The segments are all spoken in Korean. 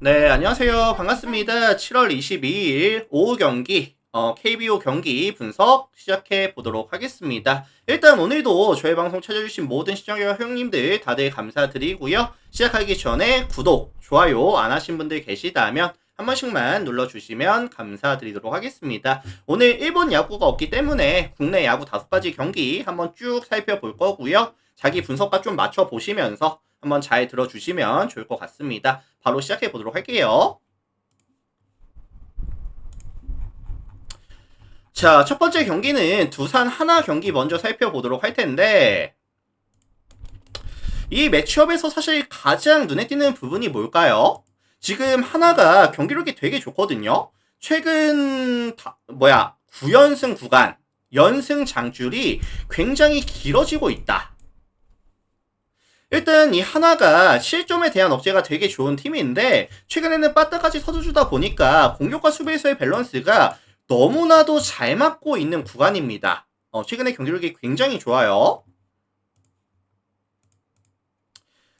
네, 안녕하세요. 반갑습니다. 7월 22일 오후 경기, KBO 경기 분석 시작해 보도록 하겠습니다. 일단 오늘도 저희 방송 찾아주신 모든 시청자 형님들 다들 감사드리고요. 시작하기 전에 구독, 좋아요 안 하신 분들 계시다면 한 번씩만 눌러주시면 감사드리도록 하겠습니다. 오늘 일본 야구가 없기 때문에 국내 야구 5가지 경기 한번 쭉 살펴볼 거고요. 자기 분석과 좀 맞춰보시면서 한번 잘 들어주시면 좋을 것 같습니다. 바로 시작해 보도록 할게요. 자, 첫 번째 경기는 두산 하나 경기 먼저 살펴보도록 할 텐데, 이 매치업에서 사실 가장 눈에 띄는 부분이 뭘까요? 지금 하나가 경기력이 되게 좋거든요. 최근 9연승 구간, 연승 장줄이 굉장히 길어지고 있다. 일단 이 하나가 실점에 대한 억제가 되게 좋은 팀인데 최근에는 빠따까지 터져주다 보니까 공격과 수비에서의 밸런스가 너무나도 잘 맞고 있는 구간입니다. 최근에 경기력이 굉장히 좋아요.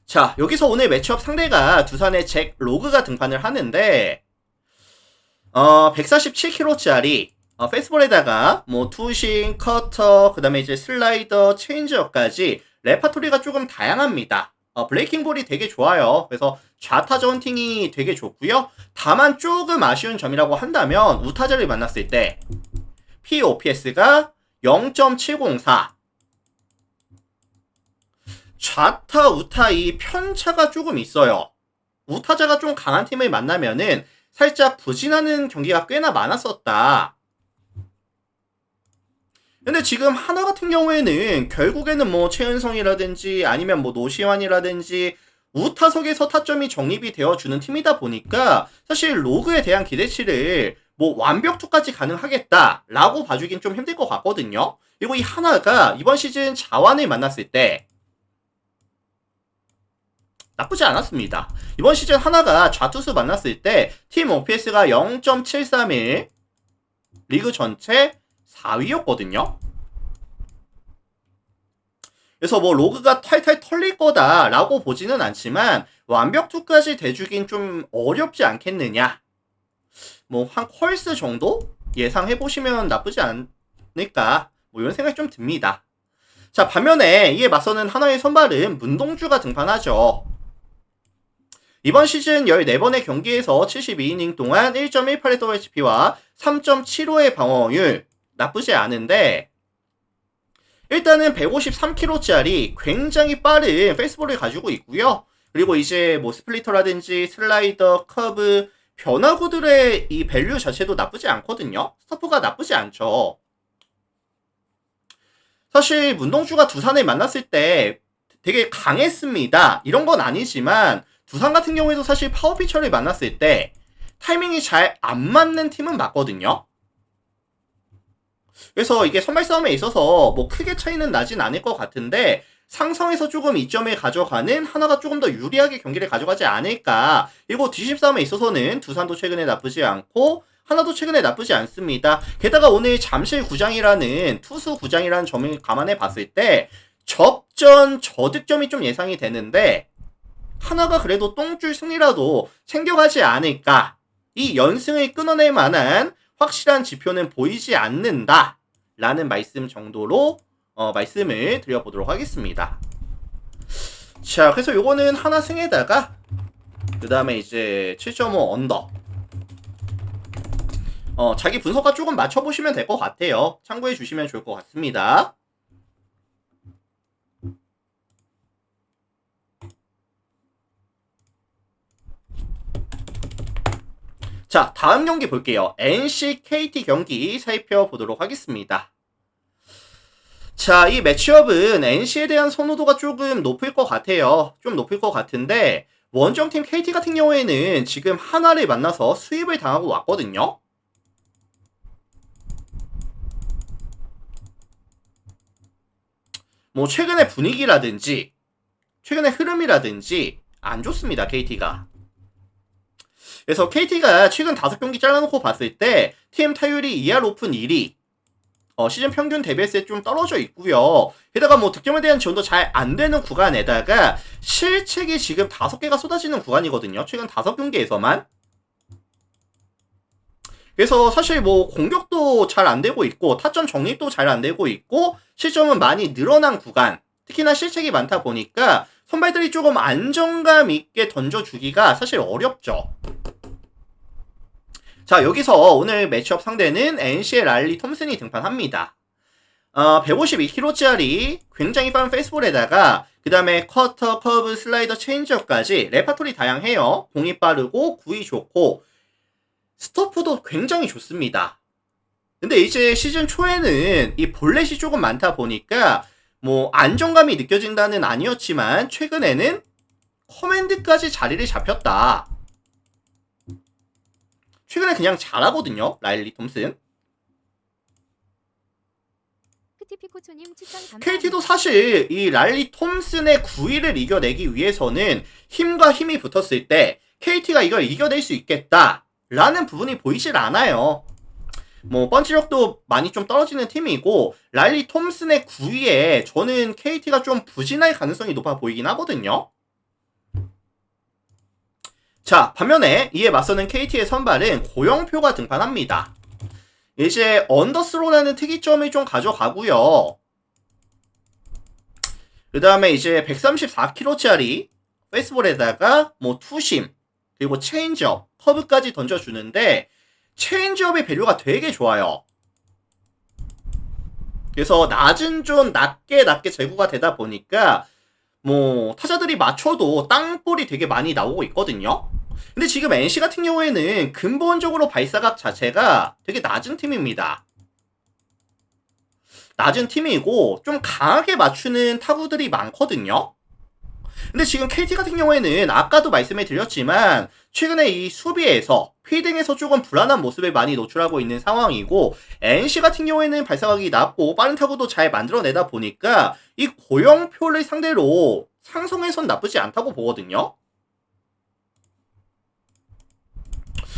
자, 여기서 오늘 매치업 상대가 두산의 잭 로그가 등판을 하는데 147kg짜리 페이스볼에다가 뭐 투싱, 커터, 그 다음에 이제 슬라이더, 체인지업까지 레파토리가 조금 다양합니다. 브레이킹 볼이 되게 좋아요. 그래서 좌타 저운팅이 되게 좋고요. 다만 조금 아쉬운 점이라고 한다면 우타자를 만났을 때 POPS가 0.704 좌타 우타 이 편차가 조금 있어요. 우타자가 좀 강한 팀을 만나면은 살짝 부진하는 경기가 꽤나 많았었다. 근데 지금 하나 같은 경우에는 결국에는 뭐 최은성이라든지 아니면 뭐 노시환이라든지 우타석에서 타점이 정립이 되어주는 팀이다 보니까 사실 로그에 대한 기대치를 뭐 완벽투까지 가능하겠다라고 봐주긴 좀 힘들 것 같거든요. 그리고 이 하나가 이번 시즌 자완을 만났을 때 나쁘지 않았습니다. 이번 시즌 하나가 좌투수 만났을 때 팀 OPS가 0.731 리그 전체 4위였거든요. 그래서 뭐 로그가 탈탈 털릴 거다라고 보지는 않지만 완벽투까지 대주긴 좀 어렵지 않겠느냐. 뭐 한 퀄스 정도 예상해보시면 나쁘지 않을까. 뭐 이런 생각이 좀 듭니다. 자, 반면에 이에 맞서는 하나의 선발은 문동주가 등판하죠. 이번 시즌 14번의 경기에서 72이닝 동안 1.18의 WHP와 3.75의 방어율 나쁘지 않은데 일단은 153kg짜리 굉장히 빠른 페이스볼을 가지고 있고요. 그리고 이제 뭐 스플리터라든지 슬라이더, 커브, 변화구들의 이 밸류 자체도 나쁘지 않거든요. 스토프가 나쁘지 않죠. 사실 문동주가 두산을 만났을 때 되게 강했습니다. 이런 건 아니지만 두산 같은 경우에도 사실 파워피처를 만났을 때 타이밍이 잘 안 맞는 팀은 맞거든요. 그래서 이게 선발 싸움에 있어서 뭐 크게 차이는 나진 않을 것 같은데 상성에서 조금 이점을 가져가는 하나가 조금 더 유리하게 경기를 가져가지 않을까. 그리고 뒷심 싸움에 있어서는 두산도 최근에 나쁘지 않고 하나도 최근에 나쁘지 않습니다. 게다가 오늘 잠실 구장이라는 투수 구장이라는 점을 감안해 봤을 때 접전 저득점이 좀 예상이 되는데 하나가 그래도 똥줄 승리라도 챙겨가지 않을까. 이 연승을 끊어낼 만한 확실한 지표는 보이지 않는다 라는 말씀 정도로 말씀을 드려보도록 하겠습니다. 자, 그래서 요거는 하나 승에다가 그 다음에 이제 7.5 언더 자기 분석과 조금 맞춰보시면 될 것 같아요. 참고해 주시면 좋을 것 같습니다. 자, 다음 경기 볼게요. NC KT 경기 살펴보도록 하겠습니다. 자, 이 매치업은 NC에 대한 선호도가 조금 높을 것 같아요. 좀 높을 것 같은데 원정팀 KT 같은 경우에는 지금 하나를 만나서 수입을 당하고 왔거든요. 뭐 최근의 분위기라든지 최근의 흐름이라든지 안 좋습니다. KT가. 그래서 KT가 최근 5경기 잘라놓고 봤을 때 팀 타율이 2할 오픈 1위 시즌 평균 대비했을 때 좀 떨어져 있고요. 게다가 뭐 득점에 대한 지원도 잘 안 되는 구간에다가 실책이 지금 5개가 쏟아지는 구간이거든요. 최근 5경기에서만. 그래서 사실 뭐 공격도 잘 안 되고 있고 타점 정립도 잘 안 되고 있고 실점은 많이 늘어난 구간. 특히나 실책이 많다 보니까 선발들이 조금 안정감 있게 던져주기가 사실 어렵죠. 자, 여기서 오늘 매치업 상대는 NC의 랄리 톰슨이 등판합니다. 152kg짜리 굉장히 빠른 페이스볼에다가 그 다음에 커터, 커브, 슬라이더, 체인지업까지 레파토리 다양해요. 공이 빠르고 구위 좋고 스토프도 굉장히 좋습니다. 근데 이제 시즌 초에는 이 볼넷이 조금 많다 보니까 뭐 안정감이 느껴진다는 아니었지만 최근에는 커맨드까지 자리를 잡혔다. 최근에 그냥 잘하거든요. 라일리 톰슨. KT도 사실 이 랄리 톰슨의 9위를 이겨내기 위해서는 힘과 힘이 붙었을 때 KT가 이걸 이겨낼 수 있겠다 라는 부분이 보이질 않아요. 뭐 펀치력도 많이 좀 떨어지는 팀이고 랄리 톰슨의 9위에 저는 KT가 좀 부진할 가능성이 높아 보이긴 하거든요. 자, 반면에 이에 맞서는 KT의 선발은 고영표가 등판합니다. 이제 언더스로라는 특이점을 좀 가져가고요. 그 다음에 이제 134kg짜리 페이스볼에다가 뭐 투심 그리고 체인지업, 커브까지 던져주는데 체인지업의 밸류가 되게 좋아요. 그래서 낮은 좀 낮게 제구가 되다 보니까 뭐 타자들이 맞춰도 땅볼이 되게 많이 나오고 있거든요. 근데 지금 NC 같은 경우에는 근본적으로 발사각 자체가 되게 낮은 팀입니다. 낮은 팀이고 좀 강하게 맞추는 타구들이 많거든요. 근데 지금 KT 같은 경우에는 아까도 말씀해 드렸지만 최근에 이 수비에서 피딩에서 조금 불안한 모습을 많이 노출하고 있는 상황이고 NC 같은 경우에는 발사각이 낮고 빠른 타구도 잘 만들어내다 보니까 이 고영표를 상대로 상성에선 나쁘지 않다고 보거든요.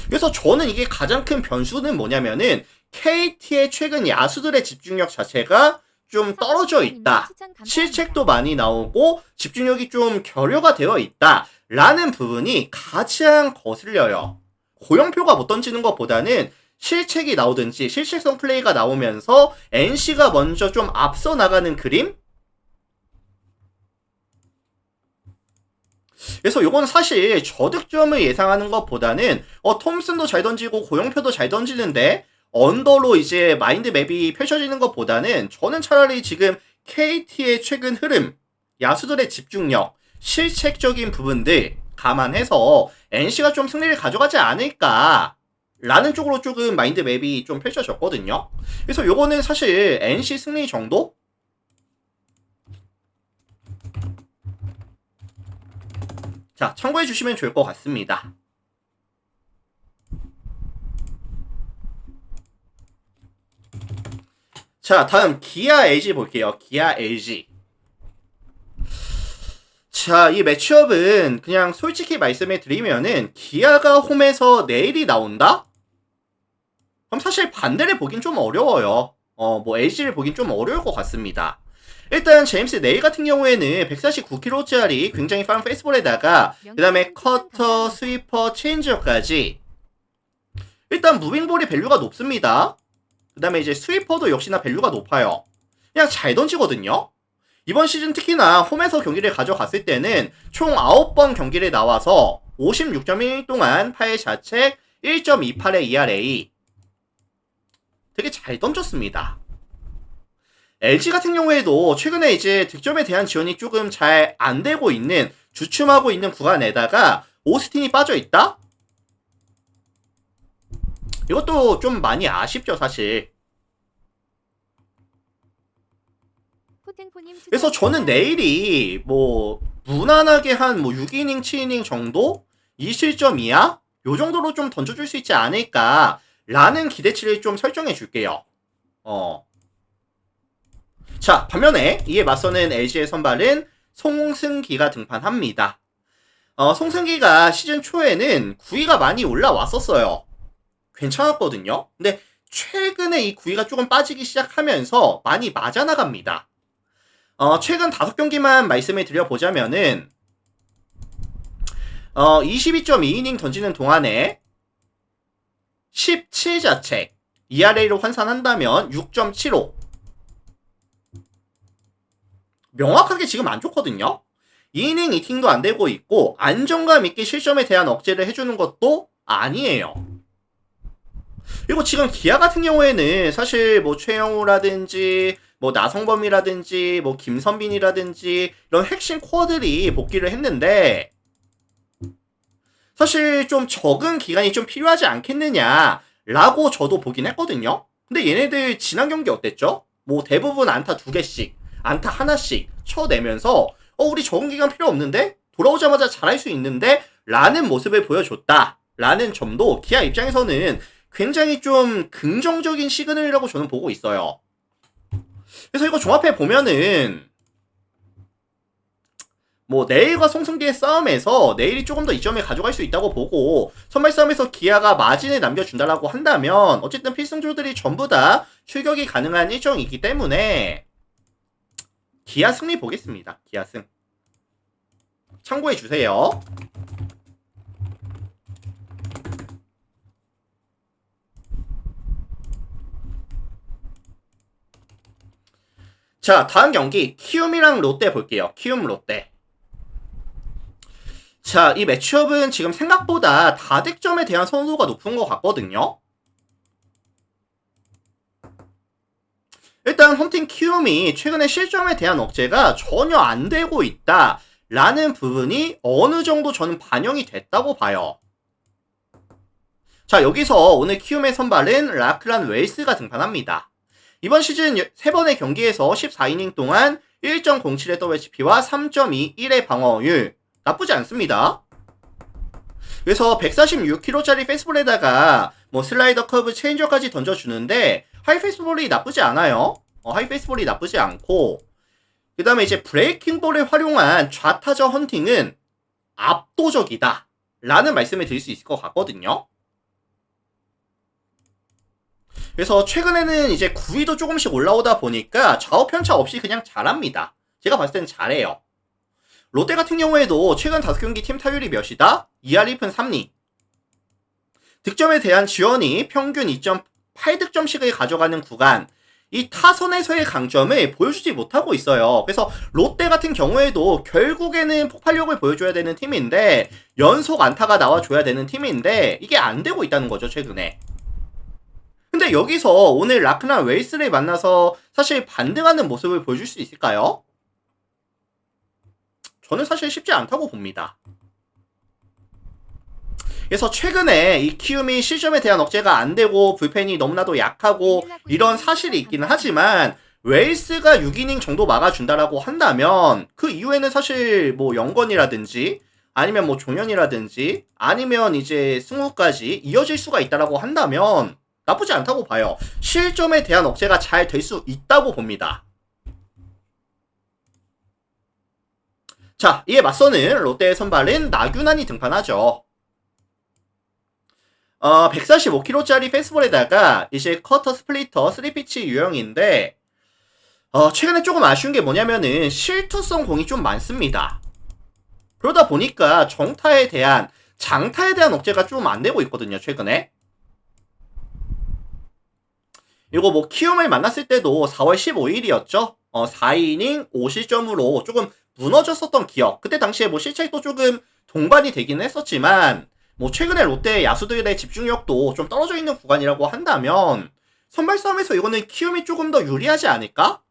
그래서 저는 이게 가장 큰 변수는 뭐냐면은 KT의 최근 야수들의 집중력 자체가 좀 떨어져 있다. 실책도 많이 나오고 집중력이 좀 결여가 되어 있다. 라는 부분이 가장 거슬려요. 고영표가 못 던지는 것보다는 실책이 나오든지 실책성 플레이가 나오면서 NC가 먼저 좀 앞서 나가는 그림? 그래서 요건 사실 저득점을 예상하는 것보다는 톰슨도 잘 던지고 고영표도 잘 던지는데 언더로 이제 마인드 맵이 펼쳐지는 것보다는 저는 차라리 지금 KT의 최근 흐름, 야수들의 집중력, 실책적인 부분들 감안해서 NC가 좀 승리를 가져가지 않을까 라는 쪽으로 조금 마인드 맵이 좀 펼쳐졌거든요. 그래서 요거는 사실 NC 승리 정도? 자, 참고해 주시면 좋을 것 같습니다. 자, 다음 기아 LG 볼게요. 기아 LG. 자, 이 매치업은 그냥 솔직히 말씀해 드리면은 기아가 홈에서 내일이 나온다? 그럼 사실 반대를 보긴 좀 어려워요. 뭐 LG를 보긴 좀 어려울 것 같습니다. 일단 제임스 네일 같은 경우에는 149kg짜리 굉장히 빠른 페이스볼에다가 그 다음에 커터, 스위퍼, 체인지업까지 일단 무빙볼이 밸류가 높습니다. 그 다음에 이제 스위퍼도 역시나 밸류가 높아요. 그냥 잘 던지거든요. 이번 시즌 특히나 홈에서 경기를 가져갔을 때는 총 9번 경기를 나와서 56.1 동안 8자책 1.28의 ERA 되게 잘 던졌습니다. LG 같은 경우에도 최근에 이제 득점에 대한 지원이 조금 잘 안 되고 있는 주춤하고 있는 구간에다가 오스틴이 빠져 있다? 이것도 좀 많이 아쉽죠, 사실. 그래서 저는 내일이 뭐 무난하게 한 뭐 6이닝, 7이닝 정도? 2실점 이하? 요 정도로 좀 던져줄 수 있지 않을까 라는 기대치를 좀 설정해 줄게요. 자, 반면에 이에 맞서는 LG의 선발은 송승기가 등판합니다. 송승기가 시즌 초에는 9위가 많이 올라왔었어요. 괜찮았거든요. 근데 최근에 이 구위가 조금 빠지기 시작하면서 많이 맞아나갑니다. 최근 5경기만 말씀을 드려보자면은 22.2이닝 던지는 동안에 17자책 ERA로 환산한다면 6.75 명확하게 지금 안 좋거든요. 2이닝 2팅도 안 되고 있고 안정감 있게 실점에 대한 억제를 해주는 것도 아니에요. 그리고 지금 기아 같은 경우에는 사실 뭐 최영우라든지 뭐 나성범이라든지 뭐 김선빈이라든지 이런 핵심 코어들이 복귀를 했는데 사실 좀 적응 기간이 좀 필요하지 않겠느냐라고 저도 보긴 했거든요. 근데 얘네들 지난 경기 어땠죠? 뭐 대부분 안타 2개씩, 안타 하나씩 쳐내면서 우리 적응 기간 필요 없는데? 돌아오자마자 잘할 수 있는데? 라는 모습을 보여줬다. 라는 점도 기아 입장에서는 굉장히 좀 긍정적인 시그널이라고 저는 보고 있어요. 그래서 이거 종합해 보면은 뭐 내일과 송승기의 싸움에서 내일이 조금 더 이점을 가져갈 수 있다고 보고 선발 싸움에서 기아가 마진을 남겨준다라고 한다면 어쨌든 필승조들이 전부 다 출격이 가능한 일정이기 때문에 기아 승리 보겠습니다. 기아 승. 참고해 주세요. 자, 다음 경기 키움이랑 롯데 볼게요. 키움 롯데. 자, 이 매치업은 지금 생각보다 다득점에 대한 선호도가 높은 것 같거든요. 일단 홈팀 키움이 최근에 실점에 대한 억제가 전혀 안 되고 있다 라는 부분이 어느 정도 저는 반영이 됐다고 봐요. 자, 여기서 오늘 키움의 선발은 라클란 웨이스가 등판합니다. 이번 시즌 3번의 경기에서 14이닝 동안 1.07의 WHP와 3.21의 방어율 나쁘지 않습니다. 그래서 146kg짜리 페이스볼에다가 뭐 슬라이더 커브 체인저까지 던져주는데 하이 페이스볼이 나쁘지 않아요. 하이 페이스볼이 나쁘지 않고 그 다음에 이제 브레이킹볼을 활용한 좌타저 헌팅은 압도적이다 라는 말씀을 드릴 수 있을 것 같거든요. 그래서 최근에는 이제 9위도 조금씩 올라오다 보니까 좌우 편차 없이 그냥 잘합니다. 제가 봤을 때는 잘해요. 롯데 같은 경우에도 최근 5경기 팀 타율이 몇이다? 2할 1푼 3리. 득점에 대한 지원이 평균 2.8득점씩을 가져가는 구간. 이 타선에서의 강점을 보여주지 못하고 있어요. 그래서 롯데 같은 경우에도 결국에는 폭발력을 보여줘야 되는 팀인데 연속 안타가 나와줘야 되는 팀인데 이게 안 되고 있다는 거죠, 최근에. 근데 여기서 오늘 라크란 웨이스를 만나서 사실 반등하는 모습을 보여줄 수 있을까요? 저는 사실 쉽지 않다고 봅니다. 그래서 최근에 이 키움이 실점에 대한 억제가 안 되고 불펜이 너무나도 약하고 이런 사실이 있기는 하지만 웨이스가 6이닝 정도 막아준다라고 한다면 그 이후에는 사실 뭐 영건이라든지 아니면 뭐 종현이라든지 아니면 이제 승우까지 이어질 수가 있다라고 한다면 나쁘지 않다고 봐요. 실점에 대한 억제가 잘 될 수 있다고 봅니다. 자, 이에 맞서는 롯데의 선발은 나균환이 등판하죠. 145kg짜리 페이스볼에다가 이제 커터 스플리터 3피치 유형인데 최근에 조금 아쉬운 게 뭐냐면은 실투성 공이 좀 많습니다. 그러다 보니까 정타에 대한 장타에 대한 억제가 좀 안 되고 있거든요, 최근에. 이거 뭐 키움을 만났을 때도 4월 15일이었죠. 4이닝 5실점으로 조금 무너졌었던 기억. 그때 당시에 뭐 실책도 조금 동반이 되긴 했었지만 뭐 최근에 롯데 야수들의 집중력도 좀 떨어져 있는 구간이라고 한다면 선발 싸움에서 이거는 키움이 조금 더 유리하지 않을까?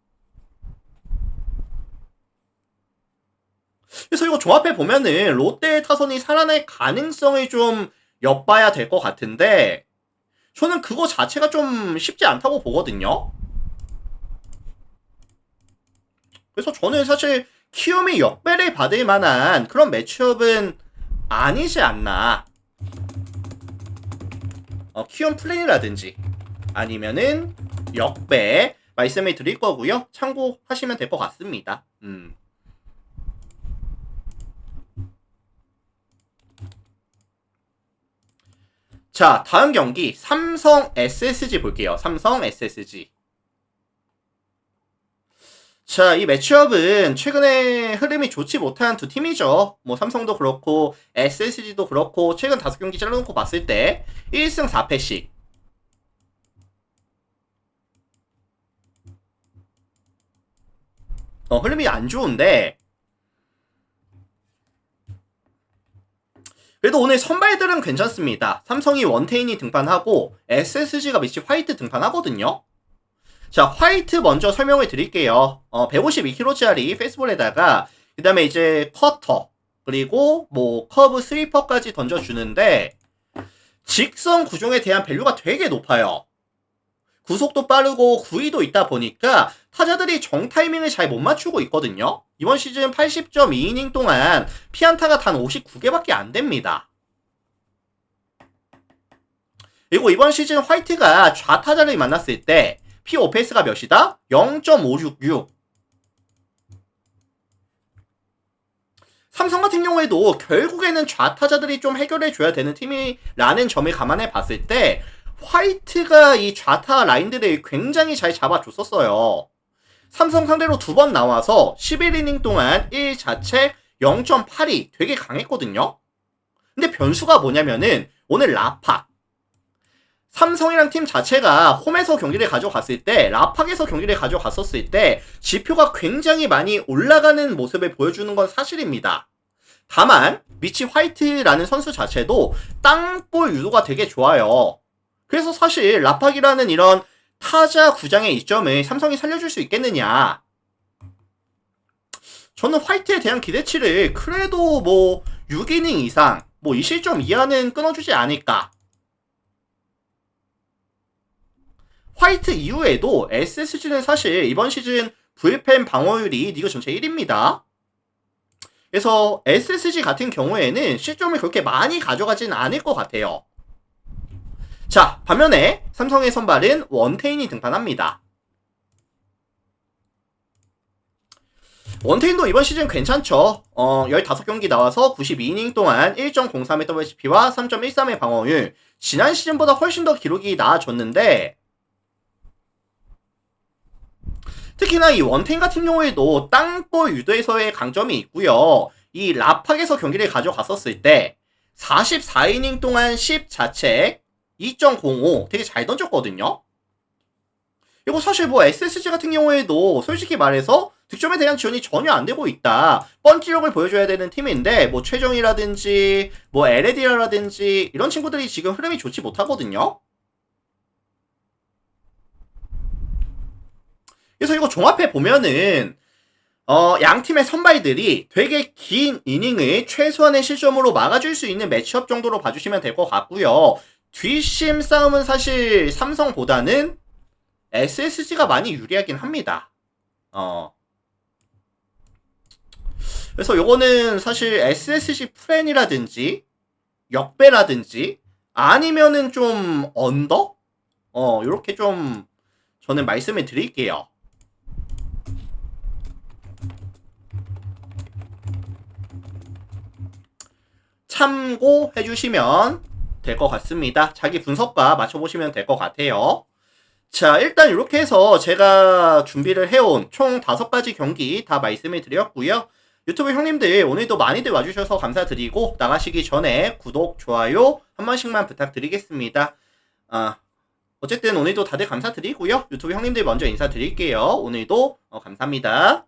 그래서 이거 종합해 보면은 롯데의 타선이 살아날 가능성을 좀 엿봐야 될 것 같은데 저는 그거 자체가 좀 쉽지 않다고 보거든요. 그래서 저는 사실 키움이 역배를 받을 만한 그런 매치업은 아니지 않나. 키움 플랜이라든지 아니면은 역배 말씀을 드릴 거고요. 참고하시면 될 것 같습니다. 자, 다음 경기 삼성 SSG 볼게요. 삼성 SSG. 자, 이 매치업은 최근에 흐름이 좋지 못한 두 팀이죠. 뭐 삼성도 그렇고 SSG도 그렇고 최근 5경기 잘라놓고 봤을 때 1승 4패씩. 흐름이 안 좋은데 그래도 오늘 선발들은 괜찮습니다. 삼성이 원태인이 등판하고 SSG가 미치 화이트 등판하거든요. 자, 화이트 먼저 설명을 드릴게요. 152kg짜리 페이스볼에다가 그 다음에 이제 커터 그리고 뭐 커브 스위퍼까지 던져주는데 직선 구종에 대한 밸류가 되게 높아요. 구속도 빠르고 구위도 있다 보니까 타자들이 정 타이밍을 잘 못 맞추고 있거든요. 이번 시즌 80.2이닝 동안 피안타가 단 59개밖에 안 됩니다. 그리고 이번 시즌 화이트가 좌타자를 만났을 때 POPS가 몇이다? 0.566. 삼성 같은 경우에도 결국에는 좌타자들이 좀 해결해줘야 되는 팀이라는 점을 감안해 봤을 때 화이트가 이 좌타 라인들을 굉장히 잘 잡아줬었어요. 삼성 상대로 2번 나와서 11이닝 동안 1자책 0.82 되게 강했거든요. 근데 변수가 뭐냐면은 오늘 라팍. 삼성이랑 팀 자체가 홈에서 경기를 가져갔을 때 라팍에서 경기를 가져갔었을 때 지표가 굉장히 많이 올라가는 모습을 보여주는 건 사실입니다. 다만 미치 화이트라는 선수 자체도 땅볼 유도가 되게 좋아요. 그래서 사실 라팍이라는 이런 타자 구장의 이점을 삼성이 살려줄 수 있겠느냐. 저는 화이트에 대한 기대치를 그래도 뭐 6이닝 이상 뭐 2실점 이하는 끊어주지 않을까. 화이트 이후에도 SSG는 사실 이번 시즌 불펜 방어율이 리그 전체 1위입니다. 그래서 SSG 같은 경우에는 실점을 그렇게 많이 가져가진 않을 것 같아요. 자, 반면에 삼성의 선발은 원태인이 등판합니다. 원태인도 이번 시즌 괜찮죠. 15경기 나와서 92이닝 동안 1.03의 WHP와 3.13의 방어율. 지난 시즌보다 훨씬 더 기록이 나아졌는데 특히나 이 원태인 같은 경우에도 땅볼 유도에서의 강점이 있고요. 이 라팍에서 경기를 가져갔었을 때 44이닝 동안 10자책 2.05 되게 잘 던졌거든요. 그리고 사실 뭐 SSG 같은 경우에도 솔직히 말해서 득점에 대한 지원이 전혀 안 되고 있다. 뻔지력을 보여줘야 되는 팀인데 뭐 최정이라든지 뭐 LAD라든지 이런 친구들이 지금 흐름이 좋지 못하거든요. 그래서 이거 종합해 보면은 양 팀의 선발들이 되게 긴 이닝을 최소한의 실점으로 막아줄 수 있는 매치업 정도로 봐주시면 될 것 같고요. 뒷심 싸움은 사실 삼성보다는 SSG가 많이 유리하긴 합니다. 그래서 요거는 사실 SSG 프렌이라든지 역배라든지 아니면은 좀 언더? 요렇게 좀 저는 말씀을 드릴게요. 참고해 주시면 될 것 같습니다. 자기 분석과 맞춰보시면 될 것 같아요. 자, 일단 이렇게 해서 제가 준비를 해온 총 5가지 경기 다 말씀을 드렸고요. 유튜브 형님들 오늘도 많이들 와주셔서 감사드리고 나가시기 전에 구독, 좋아요 한 번씩만 부탁드리겠습니다. 어쨌든 오늘도 다들 감사드리고요. 유튜브 형님들 먼저 인사드릴게요. 오늘도 감사합니다.